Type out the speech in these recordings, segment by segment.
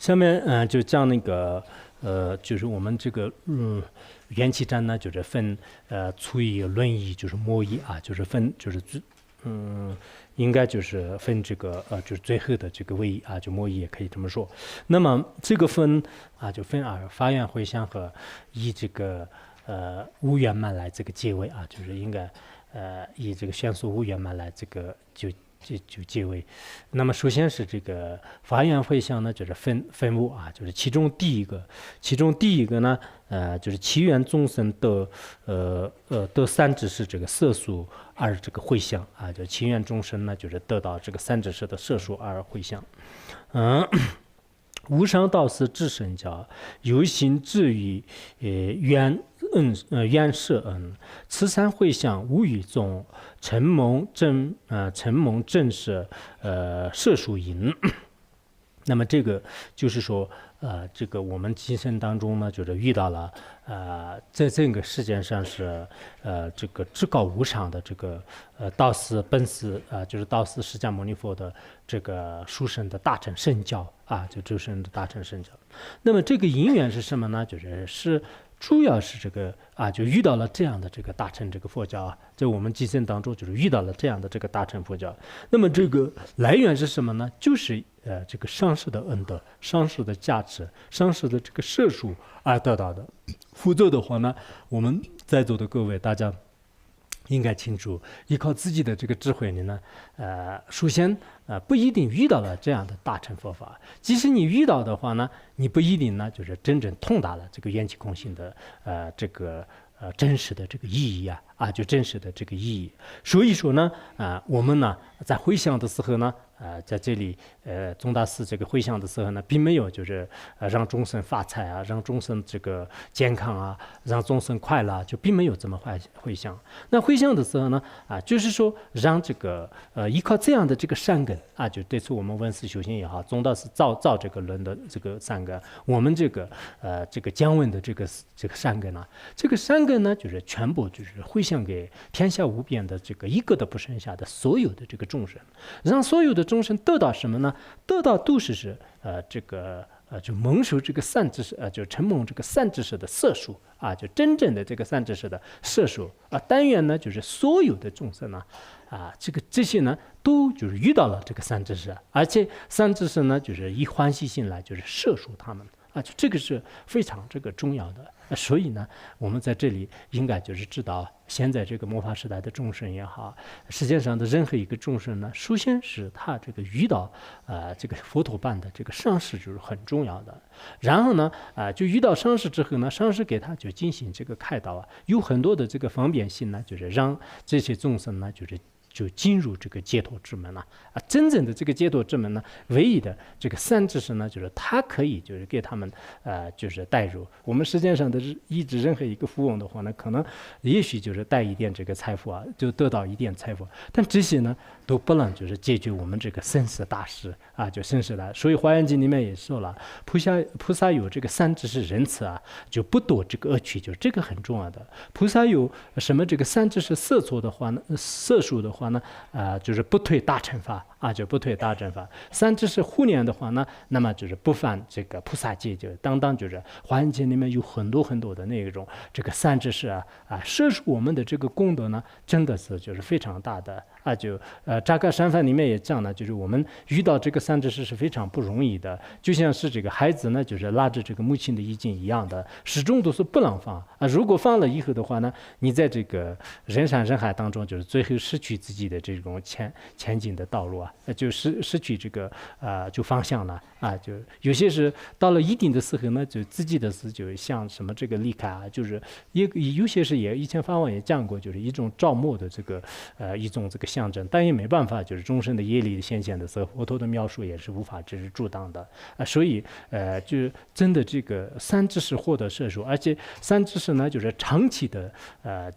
下面就讲那个就是我们这个元气占呢，就是分粗义、论义，就是末义啊，就是分就是应该就是分这个就是最后的这个位义啊，就末义也可以这么说。那么这个分啊，就分发愿回向和以这个无圆满来这个结尾啊，就是应该以这个宣说无圆满来这个就结尾。那么首先是这个发愿回向呢，就是分物啊，就是其中第一个呢，就是祈愿众生得三知识这个色数而这个回向啊，就祈愿众生呢，就是得到这个三知识的色数而回向。无上道师至圣教，有心至于愿摄恩，慈善回向无与众，承蒙正是摄属因。那么这个就是说，这个我们今生当中呢，就是遇到了，在这个世界上是，这个至高无上的这个，道师本师就是道师释迦牟尼佛的这个殊胜的大乘圣教啊，就殊胜的大乘圣教。那么这个因缘是什么呢？就是主要是这个就遇到了这样的这个大乘这个佛教啊，在我们今生当中就是遇到了这样的这个大乘佛教。那么这个来源是什么呢？就是这个上师的恩德、上师的价值、上师的这个摄属而得到的。否则的话呢，我们在座的各位大家应该清楚，依靠自己的这个智慧呢，首先不一定遇到了这样的大乘佛法。即使你遇到的话呢，你不一定呢就是真正通达了这个缘起空性的这个真实的这个意义就真实的这个意义。所以说呢，我们呢在回向的时候呢，在这里宗大师这个回向的时候呢，并没有就是让众生发财让众生这个健康让众生快乐，就并没有这么回向。那回向的时候呢，就是说让这个依靠这样的这个善根就对此我们闻思修行也好，宗大师造这个人的这个善根，我们这个讲闻的这个善根这个善根呢，就是全部就是回向给天下无边的这个一个都不剩下的所有的这个众生，让所有的众生得到什么呢？得到都是这个就蒙受这个善知识就承蒙这个善知识的色数就真正的这个善知识的色数但愿呢，就是所有的众生呢这些呢都就是遇到了这个善知识，而且善知识呢就是以欢喜心来就是摄受他们就这个是非常这个重要的。所以呢，我们在这里应该就是知道，现在这个末法时代的众生也好，世界上的任何一个众生呢，首先是他这个遇到这个佛陀般的这个上师就是很重要的。然后呢就遇到上师之后呢，上师给他就进行这个开导有很多的这个方便性呢，就是让这些众生呢就进入这个解脱之门真正的这个解脱之门呢，唯一的这个善知识呢，就是他可以就是给他们就是带入我们世界上的一直任何一个富翁的话呢，可能也许就是带一点这个财富就得到一点财富，但这些呢都不能就是解决我们这个生死大事就生死大。所以《华严经》里面也说了，菩萨有这个善知识仁慈就不多这个恶趣，就这个很重要的。菩萨有什么这个善知识色错的话呢，色数的话呢就是不退大乘法就不退大乘法。善知识护念的话呢，那么就是不犯这个菩萨戒，就当就是《华严经》里面有很多很多的那种这个善知识摄受我们的这个功德呢，真的是就是非常大的就扎克山法里面也讲了，就是我们遇到这个善知识是非常不容易的，就像是这个孩子呢，就是拉着这个母亲的衣襟一样的，始终都是不能放如果放了以后的话呢，你在这个人山人海当中，就是最后失去自己的这种前进的道路就失去这个就方向了就有些是到了一定的时候呢，就自己的事就像什么这个离开就是有些是也以前法王也讲过，就是一种照末的这个一种这个象征，但也没办法，就是众生的业力显现的时候，佛陀的描述也是无法就是阻挡的所以就真的这个善知识获得摄受，而且善知识呢就是长期的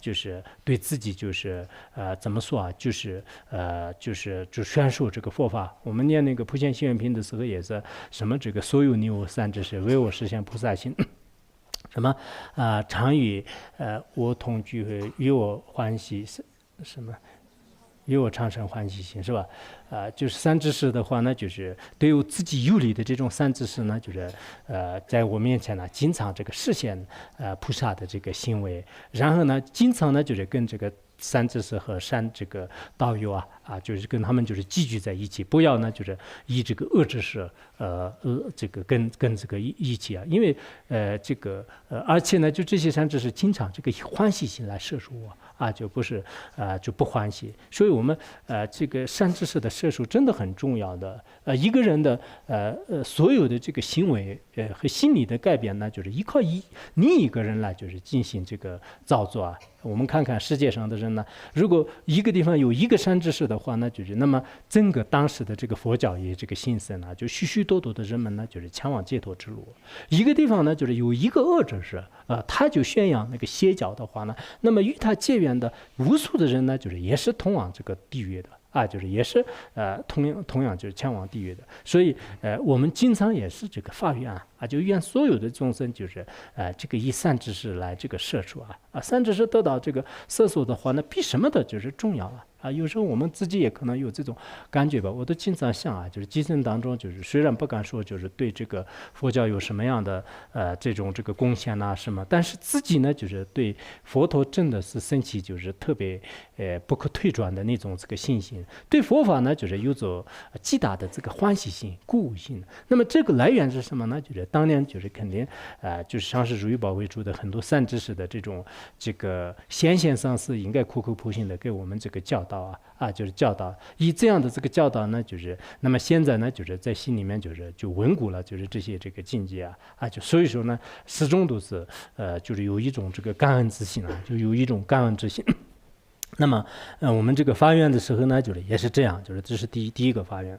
就是对自己就是怎么说就是宣说这个佛法。我们念那个普贤行愿品的时候也是什么这个所有你我善知识为我实现菩萨心什么常与我同聚会与我欢喜什么与我产生欢喜心，是吧？就是三知识的话呢，就是对我自己有利的这种三知识呢，就是在我面前呢，经常这个实现菩萨的这个行为，然后呢，经常呢就是跟这个三知识和这个道友就是跟他们就是寄居在一起，不要呢就是以这个恶知识这个跟这个一起因为而且呢就这些三知识经常这个以欢喜心来摄受我就不是就不欢喜，所以我们这个善知识的摄受真的很重要的。一个人的所有的这个行为和心理的改变呢，就是依靠你一个人来就是进行这个造作我们看看世界上的人呢，如果一个地方有一个善知识的话呢，就是那么整个当时的这个佛教也这个兴盛就许许多多的人们呢，就是前往解脱之路。一个地方呢，就是有一个恶知识他就宣扬那个邪教的话呢，那么与他结缘的无数的人呢，就是也是通往这个地狱的。就是也是同样就是前往地狱的，所以我们经常也是这个发愿就愿所有的众生就是这个以善知识来这个摄受善知识得到这个摄受的话呢，比什么的就是重要有时候我们自己也可能有这种感觉吧，我都经常想就是今生当中就是虽然不敢说就是对这个佛教有什么样的这种这个贡献什么，但是自己呢就是对佛陀真的是升起就是特别不可退转的那种这个信心，对佛法呢就是有着极大的这个欢喜心、鼓舞心。那么这个来源是什么呢？就是当年就是肯定就是像是如意宝为主的很多善知识的这个显现上师应该苦口婆心的给我们这个教导就是教导，以这样的这个教导呢，就是那么现在呢，就是在心里面就稳固了，就是这些这个境界就所以说呢，始终都是就是有一种这个感恩之心就有一种感恩之心。那么我们这个发愿的时候呢，就是也是这样，就是这是第一个发愿。